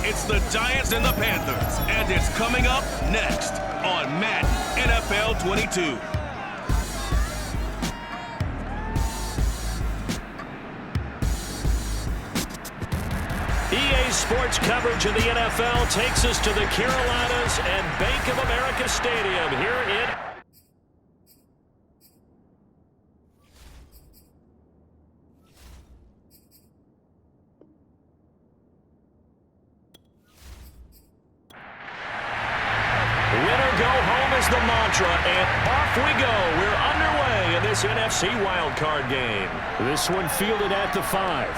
It's the Giants and the Panthers, and it's coming up next on Madden NFL 22. EA Sports coverage of the NFL takes us to the Carolinas and Bank of America Stadium here in the mantra, and off we go. We're underway in this NFC Wildcard game. This one fielded at the 5.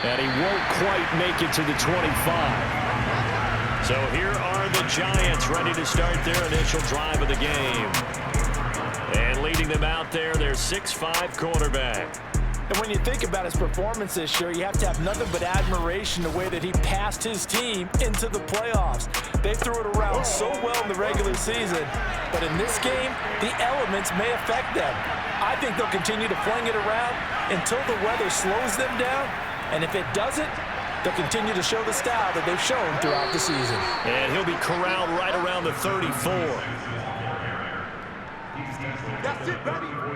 And he won't quite make it to the 25. So here are the Giants ready to start their initial drive of the game. And leading them out there, their 6'5" quarterback. And when you think about his performance this year, you have to have nothing but admiration the way that he passed his team into the playoffs. They threw it around so well in the regular season, but in this game, the elements may affect them. I think they'll continue to fling it around until the weather slows them down, and if it doesn't, they'll continue to show the style that they've shown throughout the season. And he'll be corralled right around the 34.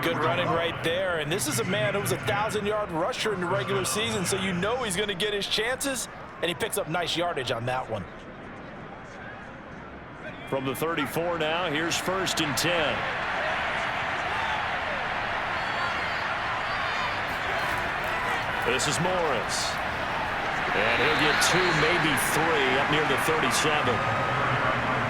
Good running right there, and this is a man who was a 1,000-yard rusher in the regular season, so you know he's going to get his chances, and he picks up nice yardage on that one. From the 34 now, here's 1st and 10. This is Morris. And he'll get 2, maybe 3 up near the 37.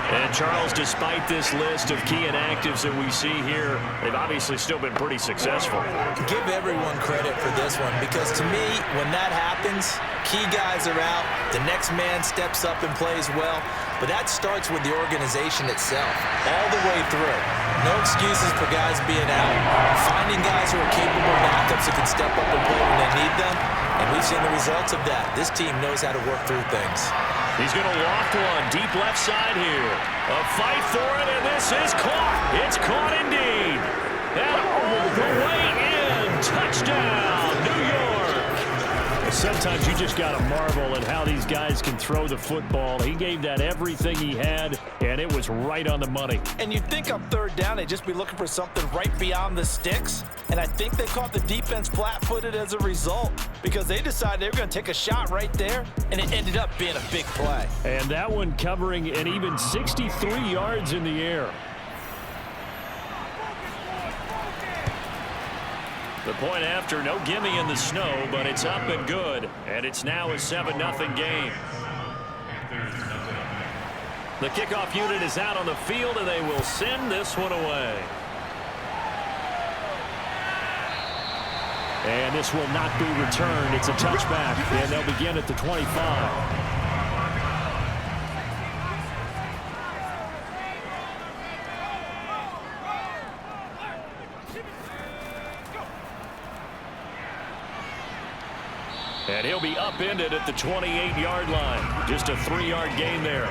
And Charles, despite this list of key inactives that we see here, they've obviously still been pretty successful. Give everyone credit for this one, because to me, when that happens, key guys are out, the next man steps up and plays well, but that starts with the organization itself, all the way through. No excuses for guys being out, finding guys who are capable backups that can step up and play when they need them, and we've seen the results of that. This team knows how to work through things. He's going to loft one deep left side here. A fight for it, and this is caught. It's caught indeed. And all the way in. Touchdown, New York. Sometimes you just got to marvel at how these guys can throw the football. He gave that everything he had, and it was right on the money. And you'd think on 3rd down, they'd just be looking for something right beyond the sticks. And I think they caught the defense flat-footed as a result, because they decided they were going to take a shot right there, and it ended up being a big play. And that one covering an even 63 yards in the air. The point after, no gimme in the snow, but it's up and good. And it's now a 7-0 game. The kickoff unit is out on the field, and they will send this one away. And this will not be returned. It's a touchback, and they'll begin at the 25. And he'll be upended at the 28-yard line. Just a 3-yard gain there.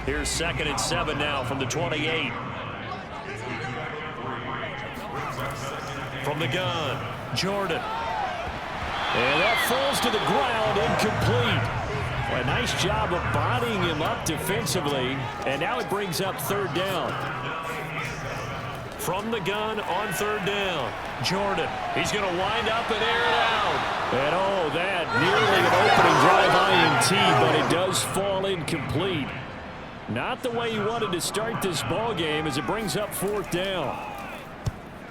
Here's 2nd and 7 now from the 28. From the gun, Jordan. And that falls to the ground, incomplete. A nice job of bodying him up defensively. And now it brings up 3rd down. From the gun on 3rd down, Jordan. He's going to wind up and air it out. And oh, that nearly an opening drive INT, but it does fall incomplete. Not the way he wanted to start this ball game as it brings up 4th down.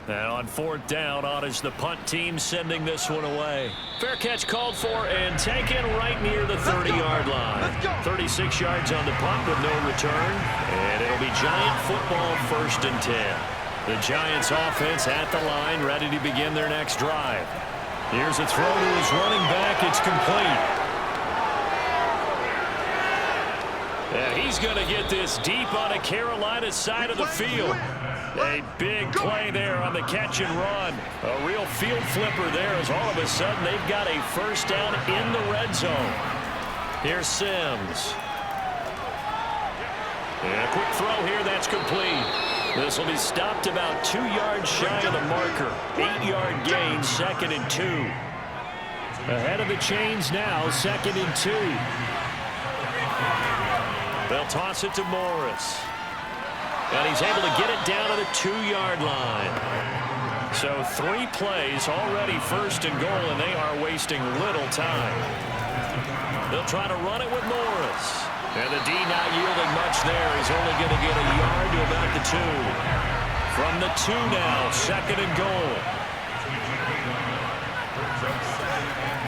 And on 4th down, on is the punt team sending this one away. Fair catch called for and taken right near the 30-yard line. 36 yards on the punt with no return. And it'll be Giant football 1st and 10. The Giants offense at the line, ready to begin their next drive. Here's a throw to his running back. It's complete. And he's going to get this deep on a Carolina side of the field. A big play there on the catch and run. A real field flipper there as all of a sudden they've got a 1st down in the red zone. Here's Sims. And a quick throw here, that's complete. This will be stopped about 2 yards shy of the marker. 8-yard gain, 2nd and 2. Ahead of the chains now, 2nd and 2. They'll toss it to Morris. And he's able to get it down to the 2-yard line. So 3 plays already 1st and goal, and they are wasting little time. They'll try to run it with Morris. And the D not yielding much there. He's only going to get a yard to about the 2. From the 2 now, 2nd and goal.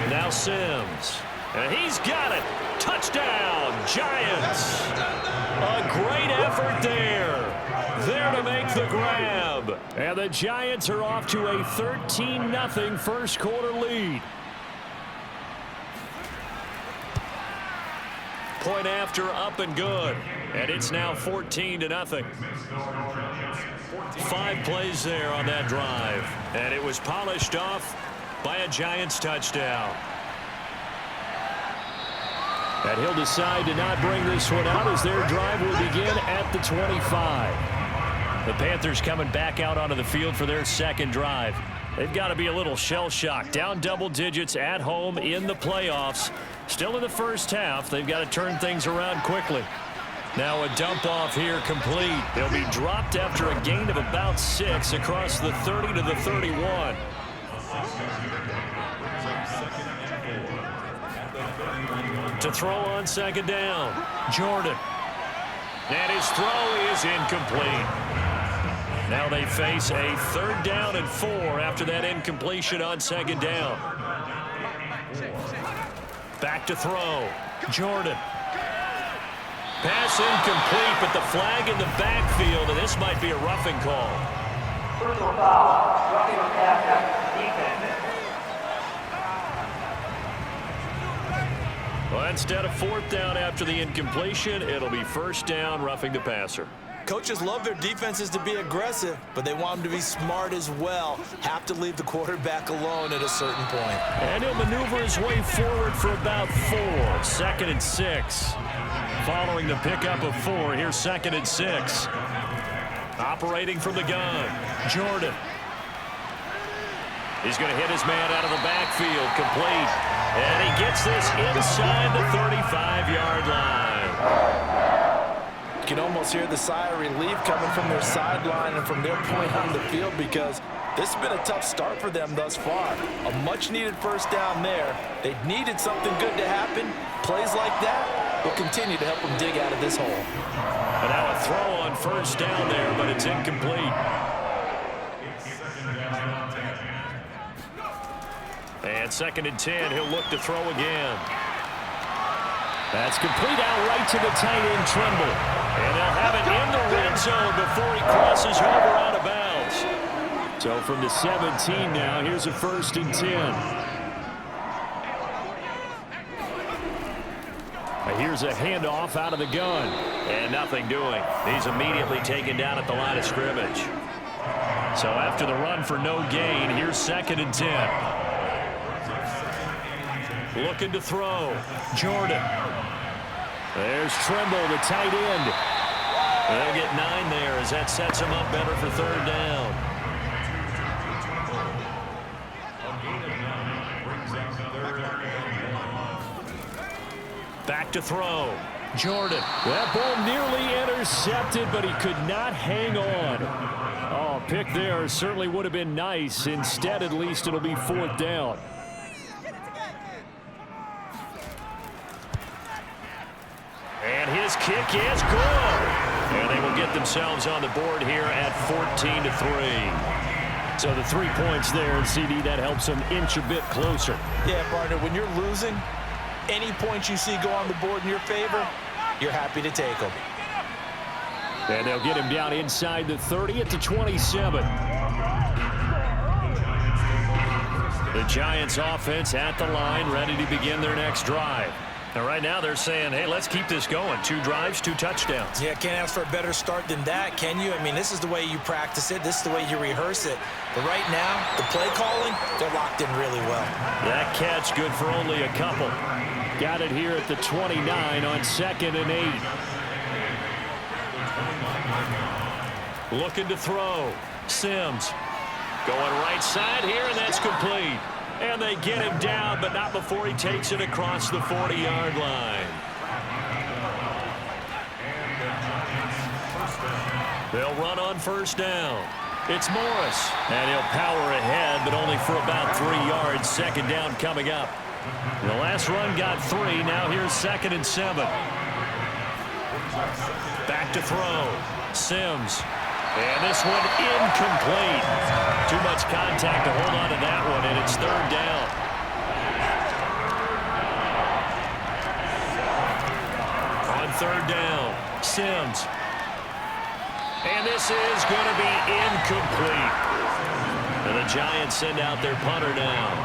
Now Sims. And he's got it. Touchdown, Giants. A great effort there. There to make the grab. And the Giants are off to a 13-0 first quarter lead. Point after up and good. And it's now 14-0. 5 plays there on that drive. And it was polished off by a Giants touchdown. And he'll decide to not bring this one out as their drive will begin at the 25. The Panthers coming back out onto the field for their 2nd drive. They've got to be a little shell-shocked. Down double digits at home in the playoffs. Still in the first half. They've got to turn things around quickly. Now a dump off here complete. They'll be dropped after a gain of about 6 across the 30 to the 31. To throw on 2nd down. Jordan. And his throw is incomplete. Now they face a 3rd down and 4 after that incompletion on 2nd down. Back to throw. Jordan. Pass incomplete, but the flag in the backfield, and this might be a roughing call. Personal foul, roughing the pass, defense. Well, instead of 4th down after the incompletion, it'll be 1st down, roughing the passer. Coaches love their defenses to be aggressive, but they want them to be smart as well. Have to leave the quarterback alone at a certain point. And he'll maneuver his way forward for about 4. 2nd and 6. Following the pickup of 4, here's 2nd and 6. Operating from the gun, Jordan. He's going to hit his man out of the backfield, complete. And he gets this inside the 35-yard line. You can almost hear the sigh of relief coming from their sideline and from their point on the field because this has been a tough start for them thus far. A much-needed 1st down there. They needed something good to happen. Plays like that will continue to help them dig out of this hole. And now a throw on 1st down there, but it's incomplete. And 2nd and 10, he'll look to throw again. That's complete out right to the tight end, Trimble. And they'll have it in the red zone before he crosses over out of bounds. So from the 17 now, here's a 1st and 10. Here's a handoff out of the gun. And nothing doing. He's immediately taken down at the line of scrimmage. So after the run for no gain, here's 2nd and 10. Looking to throw. Jordan. There's Trimble, the tight end. They'll get 9 there as that sets him up better for 3rd down. Back to throw. Jordan. That ball nearly intercepted, but he could not hang on. Oh, pick there certainly would have been nice. Instead, at least it'll be 4th down. And his kick is good. And they will get themselves on the board here at 14-3. So the 3 points there, and CD, that helps them inch a bit closer. Yeah, partner, when you're losing, any points you see go on the board in your favor, you're happy to take them. And they'll get him down inside the 30 at the 27. The Giants offense at the line, ready to begin their next drive. And right now they're saying, hey, let's keep this going. 2 drives, 2 touchdowns. Yeah, can't ask for a better start than that, can you? I mean, this is the way you practice it. This is the way you rehearse it. But right now, the play calling, they're locked in really well. That catch good for only a couple. Got it here at the 29 on 2nd and 8. Looking to throw. Sims going right side here, and that's complete. And they get him down, but not before he takes it across the 40-yard line. They'll run on first down. It's Morris, and he'll power ahead, but only for about 3 yards. Second down coming up. The last run got 3. Now here's 2nd and 7. Back to throw. Sims. And this one incomplete. Too much contact to hold on to that one, and it's 3rd down. On 3rd down, Sims. And this is going to be incomplete. And the Giants send out their punter now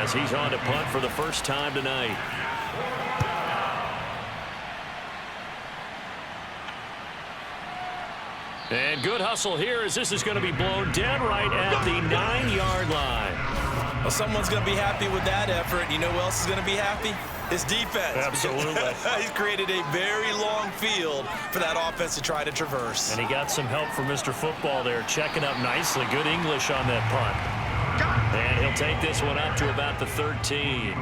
as he's on to punt for the first time tonight. And good hustle here as this is going to be blown dead right at the 9-yard line. Well, someone's going to be happy with that effort. You know who else is going to be happy? His defense. Absolutely. He's created a very long field for that offense to try to traverse. And he got some help from Mr. Football there, checking up nicely. Good English on that punt. And he'll take this one up to about the 13.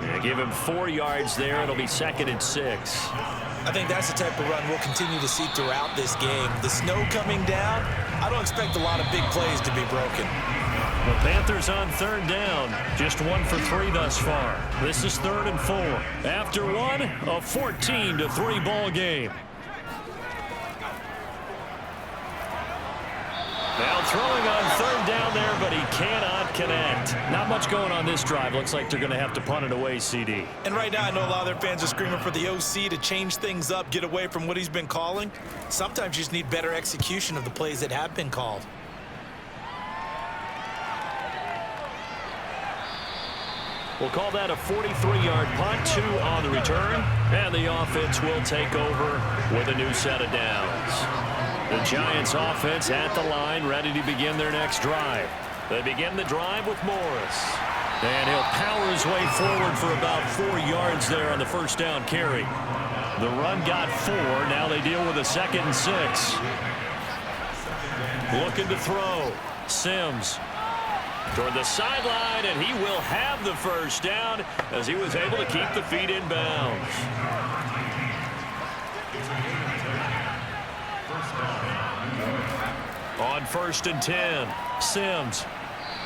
And give him 4 yards there. It'll be 2nd and 6. I think that's the type of run we'll continue to see throughout this game. The snow coming down, I don't expect a lot of big plays to be broken. The Panthers on 3rd down. Just 1 for 3 thus far. This is 3rd and 4. After one, a 14-3 ball game. Now throwing on 3rd down there, but he cannot connect. Not much going on this drive. Looks like they're going to have to punt it away, CD. And right now, I know a lot of their fans are screaming for the OC to change things up, get away from what he's been calling. Sometimes you just need better execution of the plays that have been called. We'll call that a 43-yard punt, 2 on the return, and the offense will take over with a new set of downs. The Giants offense at the line, ready to begin their next drive. They begin the drive with Morris. And he'll power his way forward for about 4 yards there on the first down carry. The run got 4. Now they deal with a 2nd and 6. Looking to throw. Sims toward the sideline, and he will have the first down as he was able to keep the feet in bounds. On 1st and 10, Sims.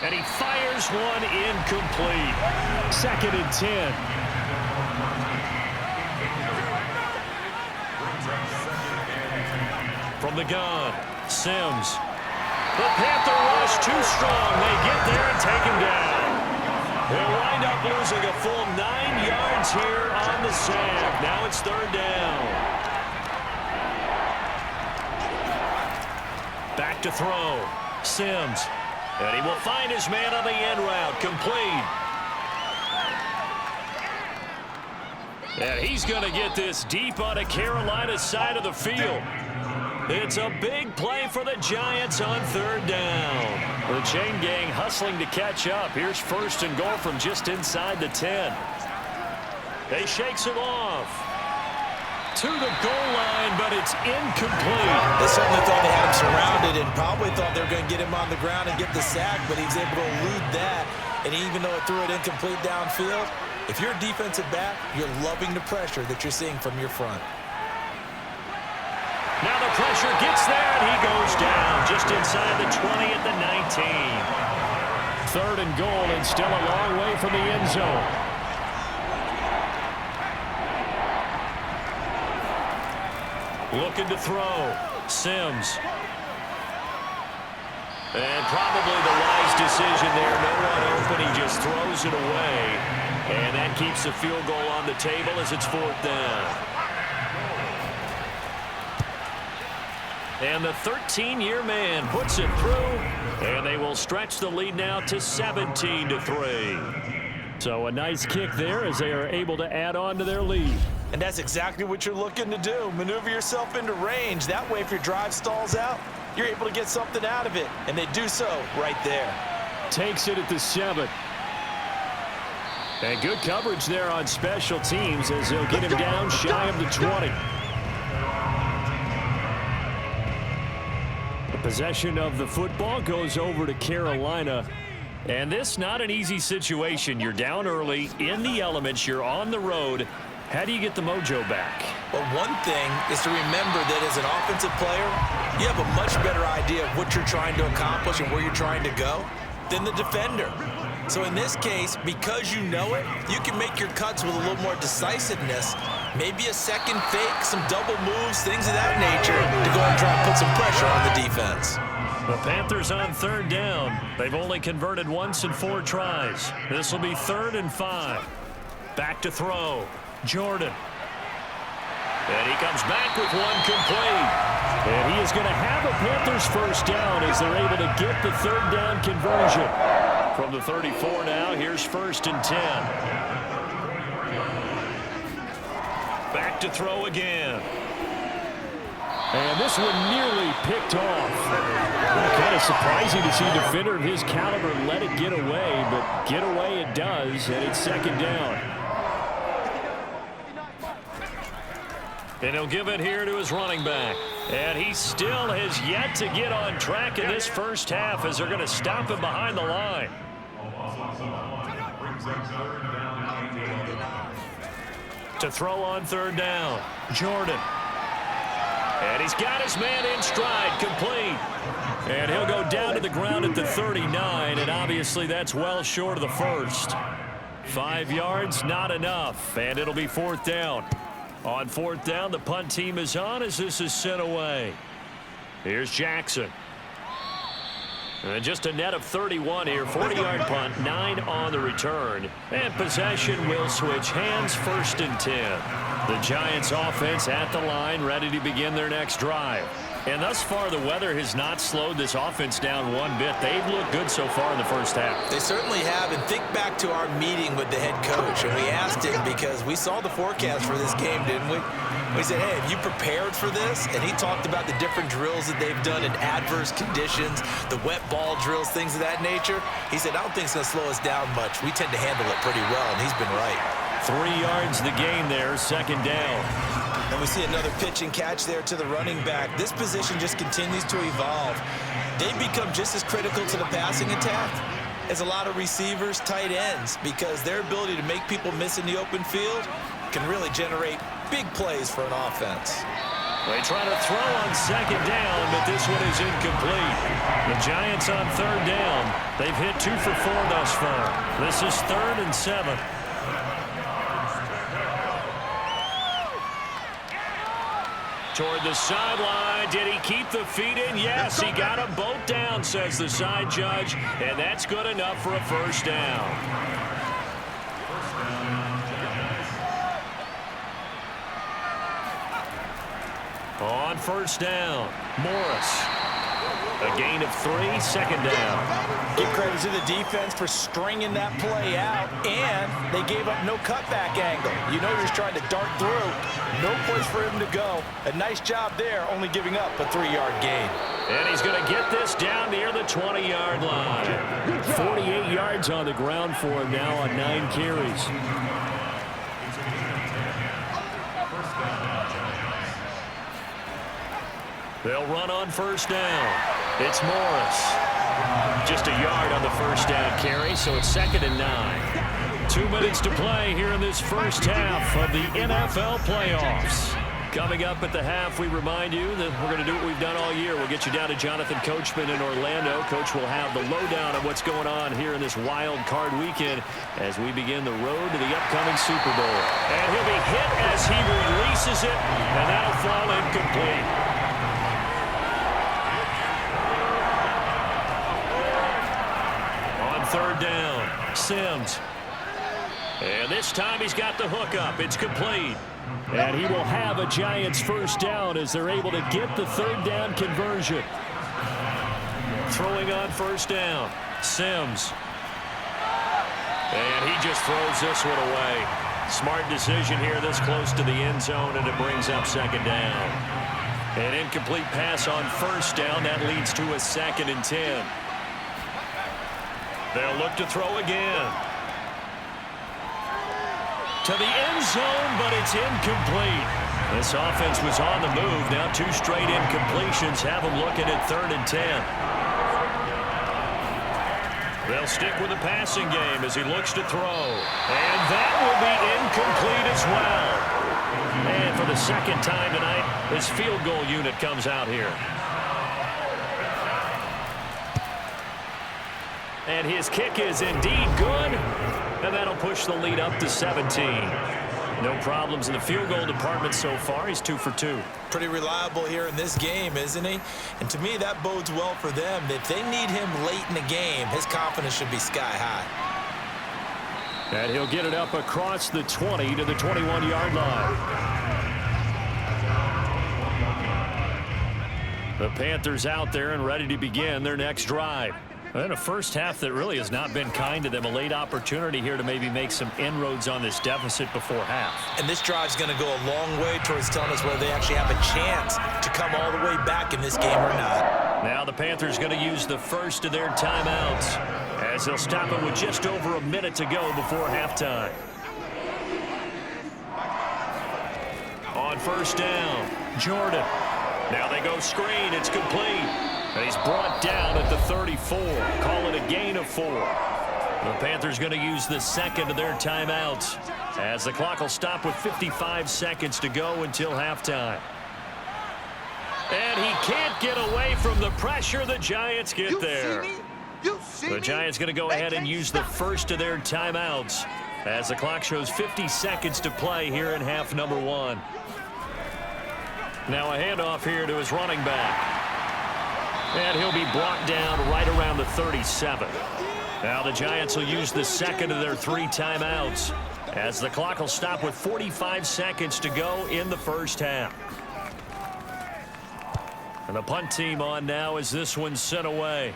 And he fires one incomplete. 2nd and 10. From the gun, Sims. The Panther rush too strong. They get there and take him down. They'll wind up losing a full 9 yards here on the sack. Now it's 3rd down. Back to throw. Sims. And he will find his man on the end route. Complete. And he's going to get this deep on a Carolina side of the field. It's a big play for the Giants on 3rd down. The chain gang hustling to catch up. Here's 1st and goal from just inside the 10. They shakes him off. To the goal line, but it's incomplete. They certainly thought they had him surrounded and probably thought they were going to get him on the ground and get the sack, but he was able to elude that. And even though it threw it incomplete downfield, if you're a defensive back, you're loving the pressure that you're seeing from your front. Now the pressure gets there, and he goes down just inside the 20 at the 19. 3rd and goal, and still a long way from the end zone. Looking to throw. Sims. And probably the wise decision there. No one open. He just throws it away. And that keeps the field goal on the table as it's 4th down. And the 13-year man puts it through. And they will stretch the lead now to 17-3. So a nice kick there as they are able to add on to their lead. And that's exactly what you're looking to do. Maneuver yourself into range. That way, if your drive stalls out, you're able to get something out of it. And they do so right there. Takes it at the 7. And good coverage there on special teams as they'll get him down shy of the 20. The possession of the football goes over to Carolina. And this not an easy situation. You're down early, in the elements, you're on the road. How do you get the mojo back? Well, one thing is to remember that as an offensive player, you have a much better idea of what you're trying to accomplish and where you're trying to go than the defender. So in this case, because you know it, you can make your cuts with a little more decisiveness, maybe a second fake, some double moves, things of that nature, to go and try and put some pressure on the defense. The Panthers on third down. They've only converted once in 4 tries. This will be 3rd and 5. Back to throw. Jordan. And he comes back with one complete. And he is going to have a Panthers first down as they're able to get the 3rd down conversion. From the 34 now, here's 1st and 10. Back to throw again. And this one nearly picked off. Kind of surprising to see a defender of his caliber let it get away, but get away it does, and it's 2nd down. And he'll give it here to his running back. And he still has yet to get on track in this first half as they're going to stop him behind the line. To throw on 3rd down, Jordan. And he's got his man in stride, complete. And he'll go down to the ground at the 39, and obviously that's well short of the first. 5 yards, not enough, and it'll be 4th down. On 4th down, the punt team is on as this is sent away. Here's Jackson. And just a net of 31 here, 40-yard punt, 9 on the return. And possession will switch hands, 1st and 10. The Giants offense at the line, ready to begin their next drive. And thus far, the weather has not slowed this offense down one bit. They've looked good so far in the first half. They certainly have. And think back to our meeting with the head coach. And we asked him because we saw the forecast for this game, didn't we? We said, hey, have you prepared for this? And he talked about the different drills that they've done in adverse conditions, the wet ball drills, things of that nature. He said, I don't think it's going to slow us down much. We tend to handle it pretty well, and he's been right. 3 yards the gain there, 2nd down. And we see another pitch and catch there to the running back. This position just continues to evolve. They become just as critical to the passing attack as a lot of receivers, tight ends, because their ability to make people miss in the open field can really generate big plays for an offense. They try to throw on 2nd down, but this one is incomplete. The Giants on 3rd down. They've hit 2 for 4 thus far. This is 3rd and 7. Toward the sideline. Did he keep the feet in? Yes, he got them both down, says the side judge, and that's good enough for a first down. On 1st down, Morris. A gain of 3, 2nd down. Give credit to the defense for stringing that play out, and they gave up no cutback angle. You know you're trying to dart through. No place for him to go. A nice job there, only giving up a 3-yard gain. And he's going to get this down near the 20-yard line. 48 yards on the ground for him now on 9 carries. They'll run on 1st down. It's Morris. Just a yard on the 1st down carry, so it's 2nd and 9. 2 minutes to play here in this first half of the NFL playoffs. Coming up at the half, we remind you that we're going to do what we've done all year. We'll get you down to Jonathan Coachman in Orlando. Coach will have the lowdown of what's going on here in this wild card weekend as we begin the road to the upcoming Super Bowl. And he'll be hit as he releases it, and that'll fall incomplete. On 3rd down, Sims. And this time he's got the hook up. It's complete. And he will have a Giants first down as they're able to get the 3rd down conversion. Throwing on 1st down, Sims. And he just throws this one away. Smart decision here this close to the end zone, and it brings up 2nd down. An incomplete pass on 1st down. That leads to a 2nd and 10. They'll look to throw again. To the end zone, but it's incomplete. This offense was on the move. Now 2 straight incompletions have them looking at 3rd and 10. They'll stick with the passing game as he looks to throw. And that will be incomplete as well. And for the second time tonight, his field goal unit comes out here. And his kick is indeed good. And that'll push the lead up to 17. No problems in the field goal department so far. He's 2 for 2. Pretty reliable here in this game, isn't he? And to me, that bodes well for them. If they need him late in the game, his confidence should be sky high. And he'll get it up across the 20 to the 21-yard line. The Panthers out there and ready to begin their next drive. And a first half that really has not been kind to them. A late opportunity here to maybe make some inroads on this deficit before half. And this drive's going to go a long way towards telling us whether they actually have a chance to come all the way back in this game or not. Now the Panthers going to use the first of their timeouts as they'll stop it with just over a minute to go before halftime. On first down, Jordan. Now they go screen. It's complete. And he's brought down at the 34. Call it a gain of 4. The Panthers going to use the second of their timeouts as the clock will stop with 55 seconds to go until halftime. And he can't get away from the pressure. The Giants get there. The Giants going to go ahead and use the first of their timeouts as the clock shows 50 seconds to play here in half number 1. Now a handoff here to his running back. And he'll be brought down right around the 37. Now the Giants will use the second of their 3 timeouts as the clock will stop with 45 seconds to go in the first half. And the punt team on now as this one's sent away.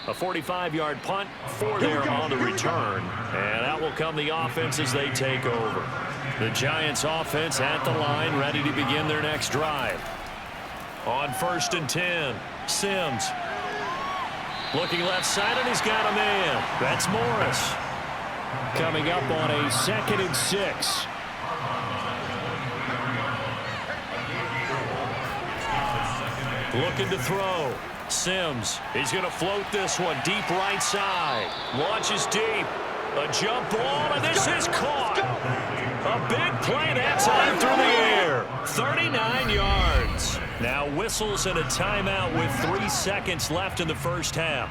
A 45-yard punt for there on the return. And out will come the offense as they take over. The Giants offense at the line, ready to begin their next drive. On first and 10, Sims. Looking left side, and he's got a man. That's Morris. Coming up on a 2nd and 6. Looking to throw. Sims. He's going to float this one deep right side. Launches deep. A jump ball, and this is caught. A big play that time through the air. 39 yards. Now whistles and a timeout with 3 seconds left in the first half.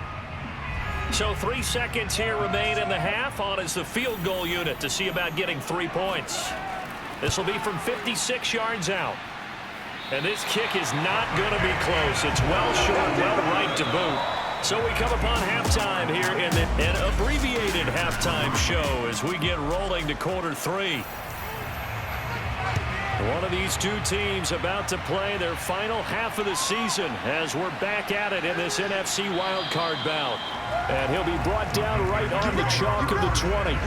So 3 seconds here remain in the half on as the field goal unit to see about getting 3 points. This will be from 56 yards out. And this kick is not going to be close. It's well short, well right to boot. So we come upon halftime here in an abbreviated halftime show as we get rolling to quarter 3. One of these two teams about to play their final half of the season as we're back at it in this NFC Wildcard bout. And he'll be brought down right on the chalk of the 20.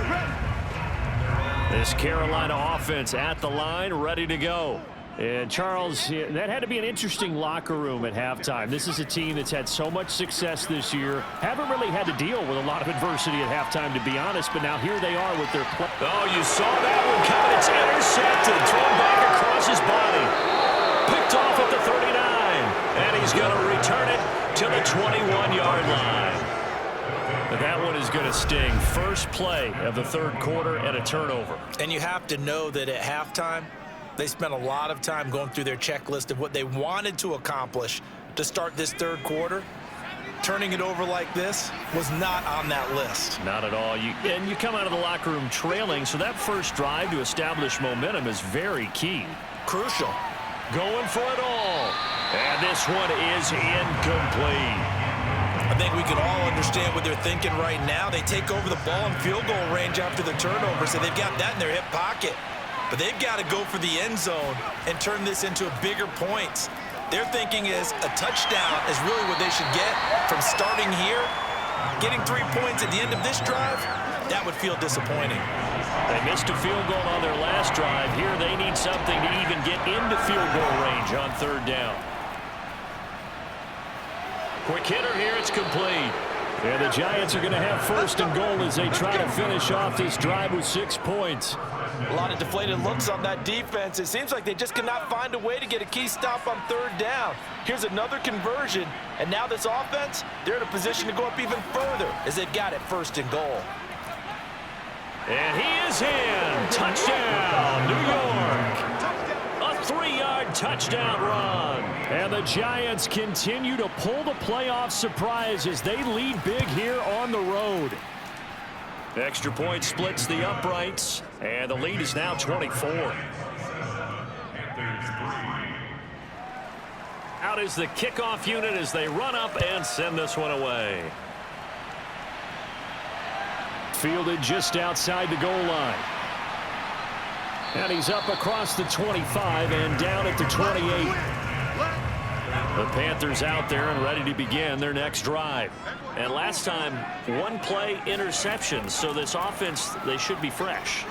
This Carolina offense at the line, ready to go. And Charles, that had to be an interesting locker room at halftime. This is a team that's had so much success this year. Haven't really had to deal with a lot of adversity at halftime, to be honest, but now here they are with their play. Oh, you saw that one coming. It's intercepted. Thrown back across his body. Picked off at the 39. And he's going to return it to the 21-yard line. But that one is going to sting. First play of the third quarter and a turnover. And you have to know that at halftime, they spent a lot of time going through their checklist of what they wanted to accomplish to start this third quarter. Turning it over like this was not on that list. Not at all. And you come out of the locker room trailing, so that first drive to establish momentum is very key. Crucial. Going for it all. And this one is incomplete. I think we can all understand what they're thinking right now. They take over the ball in field goal range after the turnover, so they've got that in their hip pocket. But they've got to go for the end zone and turn this into a bigger points. Their thinking is a touchdown is really what they should get from starting here. Getting 3 points at the end of this drive, that would feel disappointing. They missed a field goal on their last drive. Here they need something to even get into field goal range on third down. Quick hitter here, it's complete. And the Giants are going to have first and goal as they try to finish off this drive with 6 points. A lot of deflated looks on that defense. It seems like they just cannot find a way to get a key stop on third down. Here's another conversion, and now this offense, they're in a position to go up even further as they've got it first and goal. And he is in. Touchdown, New York. A 3-yard touchdown run. And the Giants continue to pull the playoff surprise as they lead big here on the road. Extra point splits the uprights, and the lead is now 24. Out is the kickoff unit as they run up and send this one away. Fielded just outside the goal line. And he's up across the 25 and down at the 28. The Panthers out there and ready to begin their next drive. And last time, 1-play interception. So this offense, they should be fresh.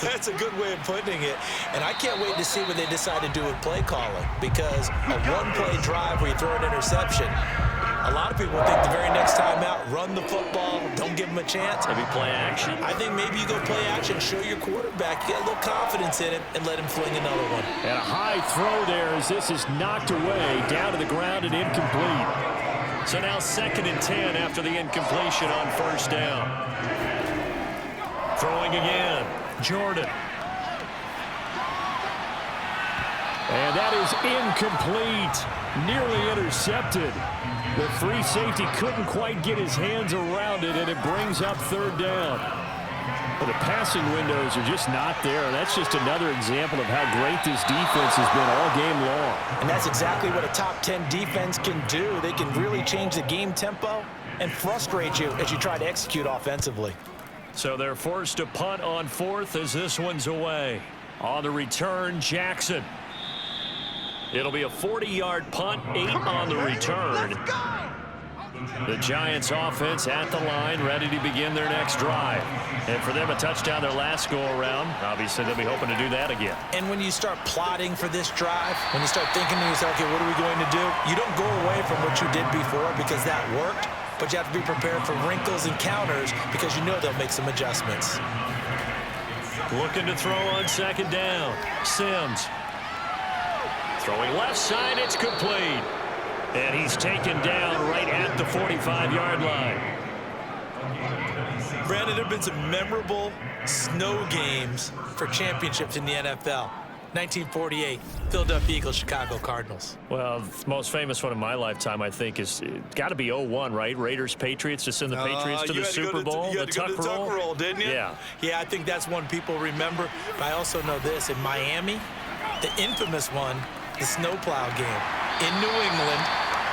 That's a good way of putting it. And I can't wait to see what they decide to do with play calling. Because a 1-play drive where you throw an interception, a lot of people think the very next time out, run the football, don't give them a chance. Maybe play action. I think maybe you go play action, show your quarterback, get a little confidence in it, and let him fling another one. And a high throw there as this is knocked away, down to the ground and incomplete. So now 2nd and 10 after the incompletion on first down. Throwing again, Jordan. And that is incomplete, nearly intercepted. The free safety couldn't quite get his hands around it, and it brings up third down. But the passing windows are just not there. And that's just another example of how great this defense has been all game long. And that's exactly what a top 10 defense can do. They can really change the game tempo and frustrate you as you try to execute offensively. So they're forced to punt on 4th as this one's away. On the return, Jackson. It'll be a 40-yard punt, 8 on the return. The Giants offense at the line, ready to begin their next drive. And for them, a touchdown their last go-around. Obviously, they'll be hoping to do that again. And when you start plotting for this drive, when you start thinking to yourself, okay, what are we going to do? You don't go away from what you did before because that worked, but you have to be prepared for wrinkles and counters because you know they'll make some adjustments. Looking to throw on 2nd down. Sims. Throwing left side, it's complete. And he's taken down right at the 45-yard line. Brandon, there have been some memorable snow games for championships in the NFL. 1948, Philadelphia Eagles, Chicago Cardinals. Well, the most famous one in my lifetime, I think, is got to be 01, right? Raiders-Patriots to send the Patriots to the Super Bowl. You had to go to the tuck roll, didn't you? Yeah. Yeah, I think that's one people remember. But I also know this. In Miami, the infamous one, the snowplow game in New England,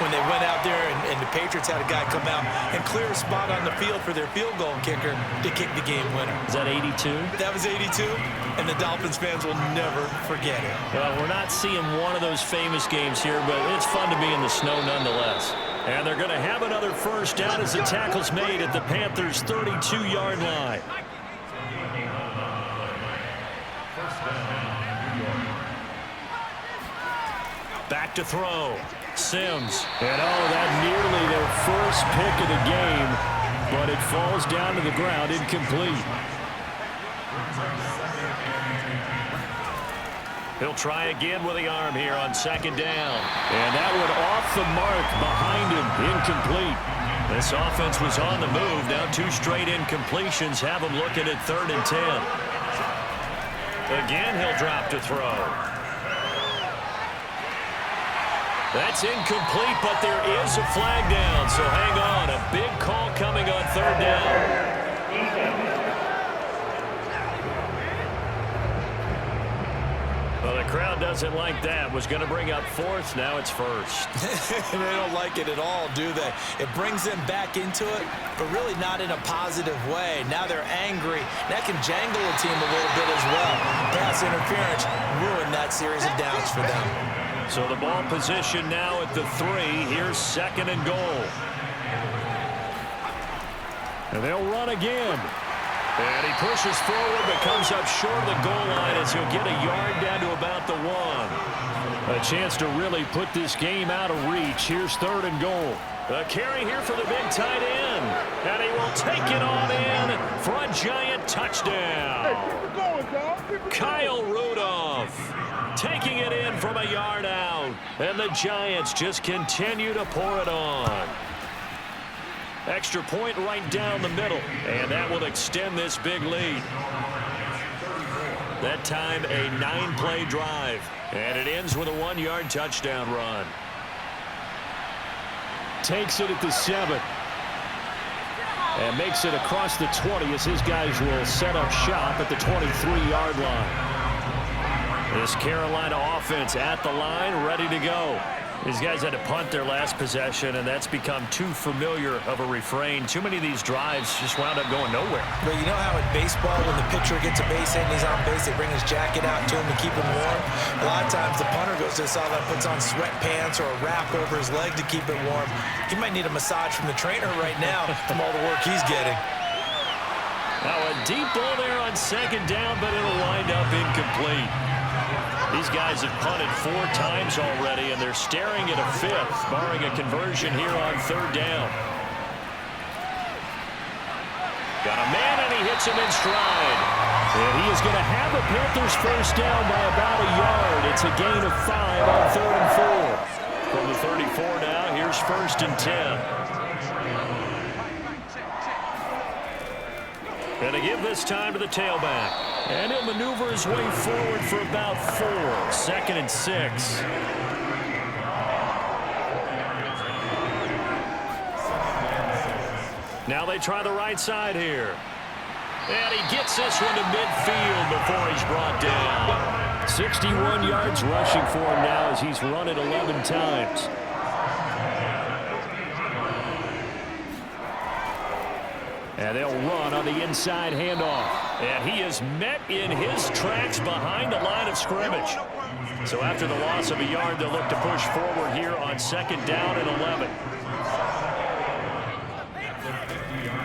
when they went out there and the Patriots had a guy come out and clear a spot on the field for their field goal kicker to kick the game winner. Is that 82? That was 82, and the Dolphins fans will never forget it. Well, we're not seeing one of those famous games here, but it's fun to be in the snow nonetheless. And they're going to have another first down as the tackle's made at the Panthers' 32-yard line. Back to throw. Sims. And that nearly their first pick of the game, but it falls down to the ground incomplete. He'll try again with the arm here on 2nd down. And that one off the mark behind him, incomplete. This offense was on the move. Now 2 straight incompletions have him looking at 3rd and 10. Again, he'll drop to throw. That's incomplete, but there is a flag down, so hang on. A big call coming on 3rd down. Well, the crowd doesn't like that. Was going to bring up 4th, now it's 1st. They don't like it at all, do they? It brings them back into it, but really not in a positive way. Now they're angry. That can jangle a team a little bit as well. Pass interference ruined that series of downs for them. So the ball position now at the 3. Here's 2nd and goal. And they'll run again. And he pushes forward but comes up short of the goal line as he'll get a yard down to about the 1. A chance to really put this game out of reach. Here's 3rd and goal. A carry here for the big tight end. And he will take it on in for a Giant touchdown. Kyle Rudolph taking it in from a yard out. And the Giants just continue to pour it on. Extra point right down the middle. And that will extend this big lead. That time a 9-play drive. And it ends with a 1-yard touchdown run. Takes it at the 7. And makes it across the 20 as his guys will set up shop at the 23-yard line. This Carolina offense at the line, ready to go. These guys had to punt their last possession, and that's become too familiar of a refrain. Too many of these drives just wound up going nowhere. But you know how in baseball, when the pitcher gets a base hit and he's on base, they bring his jacket out to him to keep him warm? A lot of times the punter goes to the sideline, puts on sweatpants or a wrap over his leg to keep it warm. He might need a massage from the trainer right now from all the work he's getting. Now a deep ball there on second down, but it'll wind up incomplete. These guys have punted 4 times already, and they're staring at a 5th, barring a conversion here on third down. Got a man, and he hits him in stride. And he is going to have the Panthers first down by about a yard. It's a gain of 5 on 3rd and 4. From the 34 now, here's 1st and 10. And to give this time to the tailback. And he'll maneuver his way forward for about 4. 2nd and 6. Now they try the right side here. And he gets this one to midfield before he's brought down. 61 yards rushing for him now as he's run it 11 times. And they'll run on the inside handoff. And he is met in his tracks behind the line of scrimmage. So after the loss of a yard, they'll look to push forward here on 2nd down and 11.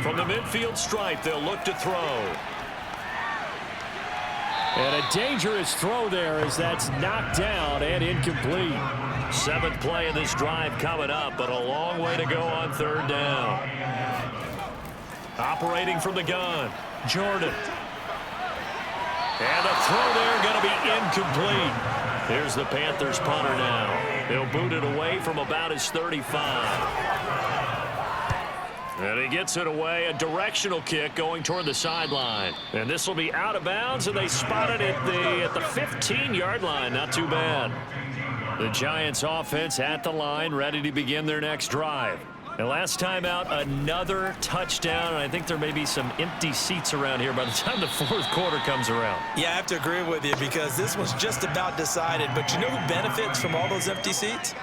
From the midfield stripe, they'll look to throw. And a dangerous throw there as that's knocked down and incomplete. 7th play of this drive coming up, but a long way to go on 3rd down. Operating from the gun, Jordan. And the throw there going to be incomplete. Here's the Panthers punter now. He'll boot it away from about his 35. And he gets it away, a directional kick going toward the sideline. And this will be out of bounds, and they spot it at the 15-yard line. Not too bad. The Giants offense at the line, ready to begin their next drive. And last time out, another touchdown, and I think there may be some empty seats around here by the time the 4th quarter comes around. Yeah, I have to agree with you because this one's just about decided. But you know who benefits from all those empty seats?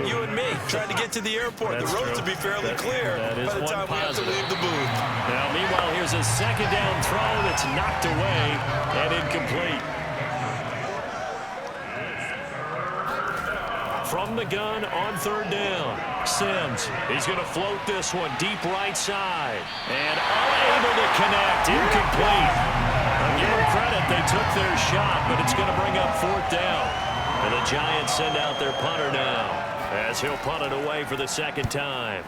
You and me, trying to get to the airport. The roads will be fairly clear by the time we have to leave the booth. Now, meanwhile, here's a 2nd down throw that's knocked away and incomplete. From the gun on 3rd down, Sims. He's going to float this one deep right side. And unable to connect, incomplete. I'll give them credit, they took their shot, but it's going to bring up 4th down. And the Giants send out their punter now, as he'll punt it away for the 2nd time.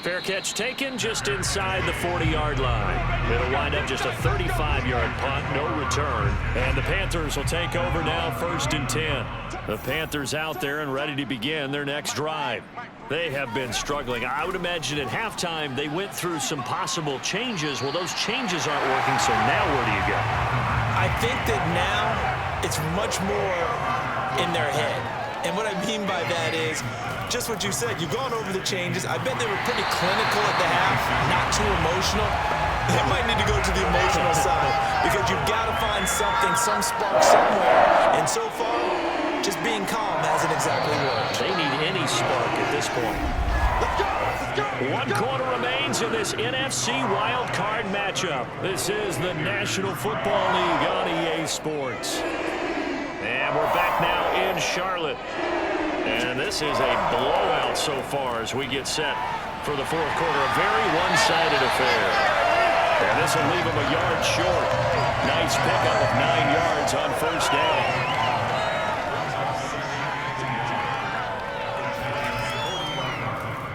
Fair catch taken just inside the 40-yard line. It'll wind up just a 35-yard punt, no return. And the Panthers will take over now, 1st and 10. The Panthers out there and ready to begin their next drive. They have been struggling. I would imagine at halftime they went through some possible changes. Well, those changes aren't working, so now where do you go? I think that now it's much more in their head. And what I mean by that is just what you said. You've gone over the changes. I bet they were pretty clinical at the half, not too emotional. They might need to go to the emotional side because you've got to find something, some spark somewhere. And so far, just being calm hasn't exactly worked. They need any spark at this point. 1 quarter remains in this NFC Wildcard matchup. This is the National Football League on EA Sports. And we're back now in Charlotte. And this is a blowout so far as we get set for the 4th quarter. A very one-sided affair. And this will leave him a yard short. Nice pickup of 9 yards on 1st down.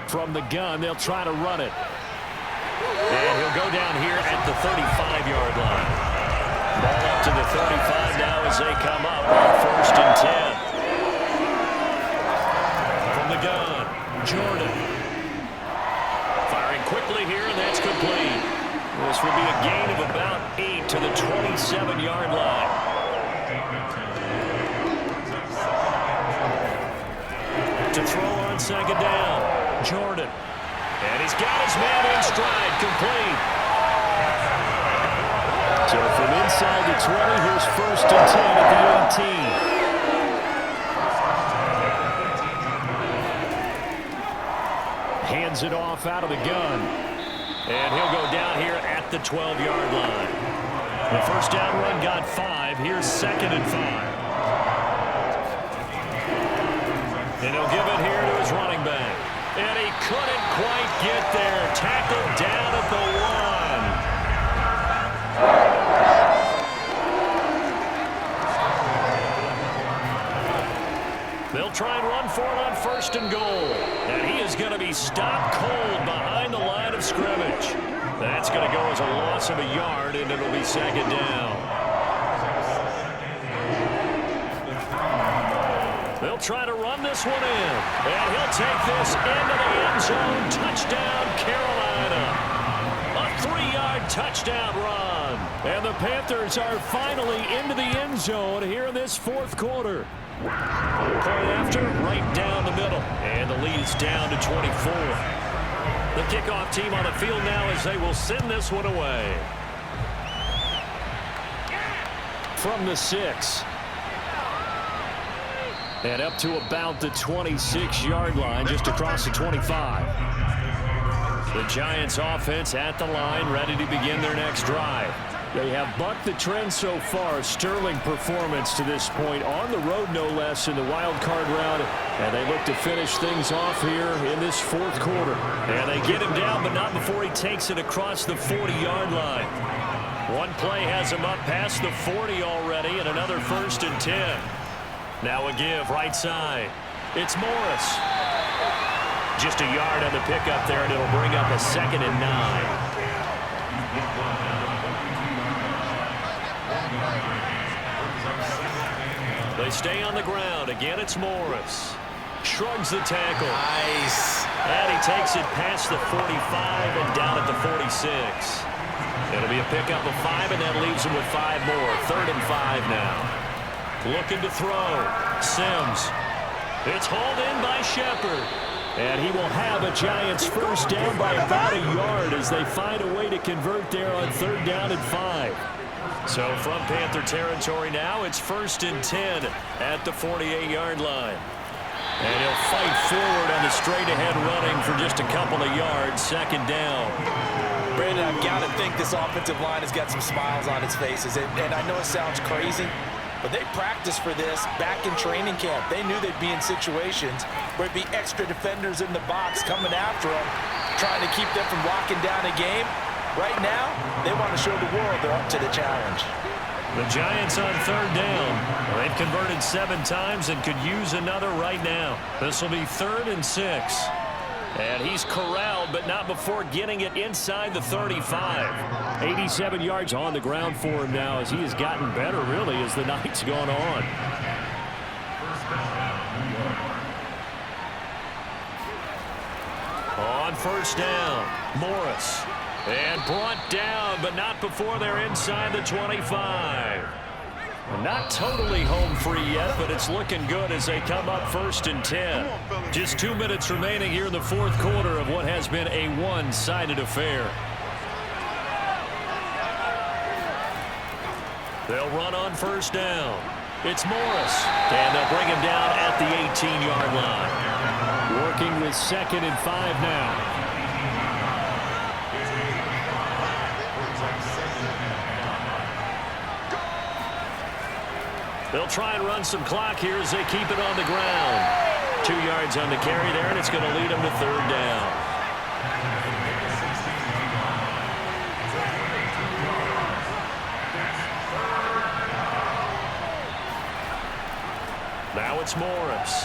From the gun, they'll try to run it. And he'll go down here at the 35-yard line. Ball up to the 35 now as they come up on 1st and 10. From the gun, Jordan. Firing quickly here, and that's complete. This will be a gain of about 8 to the 27-yard line. To throw on 2nd down, Jordan. And he's got his man in stride, complete. So from inside the 20, here's 1st and 10 at the 18. Hands it off out of the gun. And he'll go down here at the 12-yard line. The 1st down run got 5. Here's 2nd and 5. And he'll give it here to his running back. And he couldn't quite get there. Tackled down at the 1. They'll try and run for it on 1st and goal. And he is going to be stopped cold behind the line of scrimmage. That's going to go as a loss of a yard, and it'll be 2nd down. They'll try to run this one in. And he'll take this into the end zone. Touchdown, Carolina. A 3-yard touchdown run. And the Panthers are finally into the end zone here in this 4th quarter. Point after, right down the middle. And the lead is down to 24. The kickoff team on the field now as they will send this one away. From the 6. And up to about the 26-yard line, just across the 25. The Giants offense at the line, ready to begin their next drive. They have bucked the trend so far. Sterling performance to this point, on the road no less in the wild card round. And they look to finish things off here in this 4th quarter. And they get him down, but not before he takes it across the 40-yard line. One play has him up past the 40 already, and another 1st and 10. Now a give right side. It's Morris. Just a yard on the pickup there, and it'll bring up a 2nd and 9. They stay on the ground. Again, it's Morris. Shrugs the tackle. Nice. And he takes it past the 45 and down at the 46. It'll be a pickup of 5, and that leaves him with 5 more. 3rd and 5 now. Looking to throw. Sims. It's hauled in by Shepard. And he will have a Giants 1st down by about a yard as they find a way to convert there on 3rd down and 5. So from Panther territory now, it's 1st and 10 at the 48-yard line. And he'll fight forward on the straight-ahead running for just a couple of yards. 2nd down. Brandon, I've got to think this offensive line has got some smiles on its faces. And I know it sounds crazy, but they practiced for this back in training camp. They knew they'd be in situations where it'd be extra defenders in the box coming after them, trying to keep them from locking down a game. Right now, they want to show the world they're up to the challenge. The Giants on 3rd down. They've converted 7 times and could use another right now. This will be 3rd and 6. And he's corralled, but not before getting it inside the 35. 87 yards on the ground for him now as he has gotten better, really, as the night's gone on. On 1st down, Morris. And brought down, but not before they're inside the 25. Not totally home free yet, but it's looking good as they come up 1st and 10. Just 2 minutes remaining here in the 4th quarter of what has been a one-sided affair. They'll run on 1st down. It's Morris, and they'll bring him down at the 18-yard line. Working with 2nd and 5 now. They'll try and run some clock here as they keep it on the ground. 2 yards on the carry there, and it's going to lead them to 3rd down. Now it's Morris.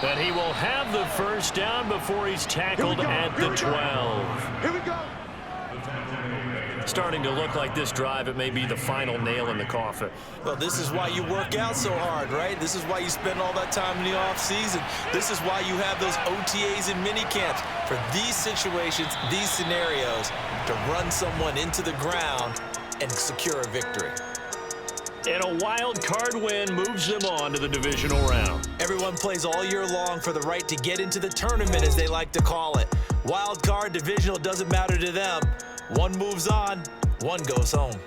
And he will have the first down before he's tackled at the 12. Here we go. Starting to look like this drive, it may be the final nail in the coffin. Well, this is why you work out so hard, right? This is why you spend all that time in the offseason. This is why you have those OTAs and mini camps. For these situations, these scenarios, to run someone into the ground and secure a victory. And a wild card win moves them on to the divisional round. Everyone plays all year long for the right to get into the tournament, as they like to call it. Wild card, divisional, doesn't matter to them. One moves on, one goes home.